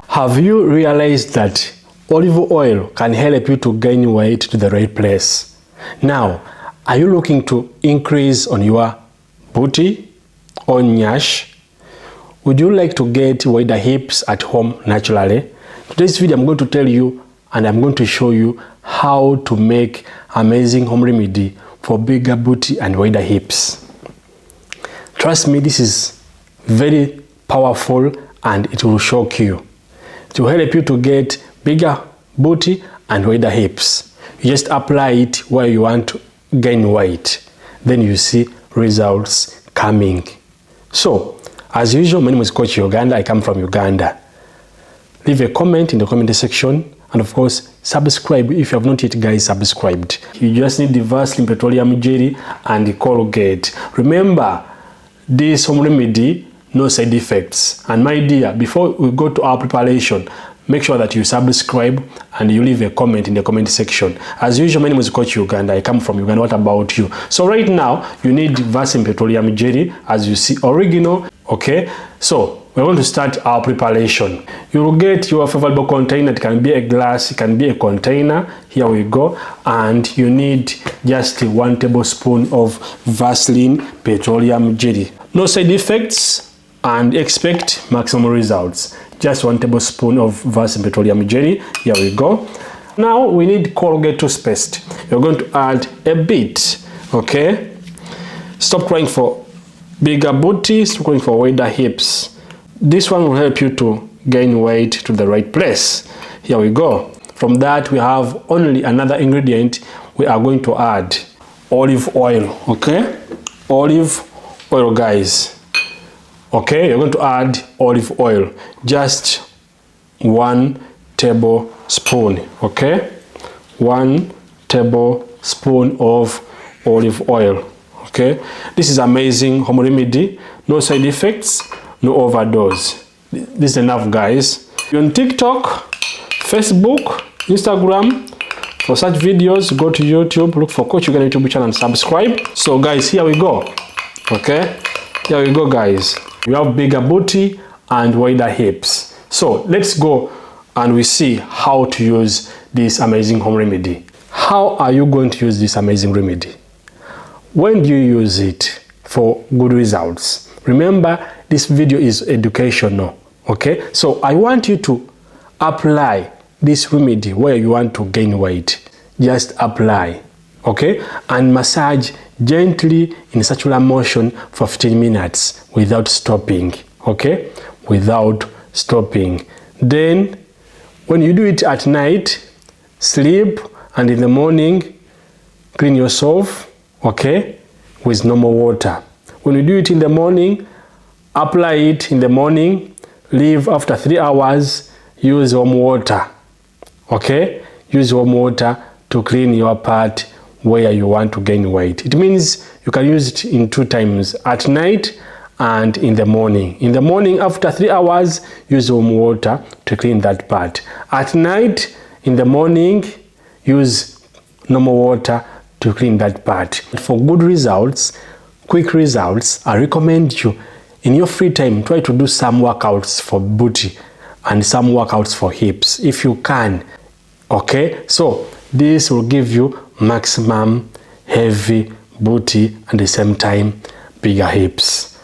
Have you realized that olive oil can help you to gain weight to the right place? Now, are you looking to increase on your booty or nyash? Would you like to get wider hips at home naturally? Today's video I'm going to tell you and I'm going to show you how to make amazing home remedy for bigger booty and wider hips. Trust me, this is very powerful and it will shock you. To help you to get bigger booty and wider hips. You just apply it where you want to gain weight. Then you see results coming. So, as usual, my name is Coach Uganda. I come from Uganda. Leave a comment in the comment section. And of course, subscribe if you have not yet, guys, subscribed. You just need the VASELINE petroleum jelly and the Colgate. Remember, this home remedy, no side effects. And my dear, before we go to our preparation, make sure that you subscribe and you leave a comment in the comment section. As usual, my name is Coach Uganda. I come from Uganda. What about you? So right now, you need VASELINE petroleum jelly, as you see, original. Okay, so we're going to start our preparation. You will get your favorite container. It can be a glass, it can be a container. Here we go. And you need just 1 tablespoon of VASELINE petroleum jelly. No side effects and expect maximum results. Just 1 tablespoon of VASELINE petroleum jelly. Here we go. Now we need Colgate toothpaste. You're going to add a bit. Okay. Stop crying for bigger booty, stop crying for wider hips. This one will help you to gain weight to the right place. Here we go. From that, we have only another ingredient. We are going to add olive oil. Okay. Olive oil, guys. Okay, you're going to add olive oil, just 1 tablespoon. Okay, 1 tablespoon of olive oil. Okay, this is amazing home remedy, no side effects, no overdose. This is enough, guys. You're on TikTok, Facebook, Instagram. For such videos, go to YouTube, look for Coach Uganda YouTube channel and subscribe. So guys, here we go. Okay, here we go, guys. We have bigger booty and wider hips. So let's go and we see how to use this amazing home remedy. How are you going to use this amazing remedy? When do you use it for good results? Remember, this video is educational. Okay, so I want you to apply this remedy where you want to gain weight. Just apply. Okay, and massage gently in circular motion for 15 minutes without stopping. Okay, without stopping. Then when you do it at night, sleep, and in the morning clean yourself, okay, with normal water. When you do it in the morning, apply it in the morning, leave after 3 hours, use warm water. Okay, use warm water to clean your part where you want to gain weight. It means you can use it in 2 times, at night and in the morning. In the morning, after 3 hours, use warm water to clean that part. At night, in the morning, use normal water to clean that part. For good results, quick results, I recommend you, in your free time, try to do some workouts for booty and some workouts for hips, if you can. Okay, so this will give you maximum heavy booty and at the same time bigger hips.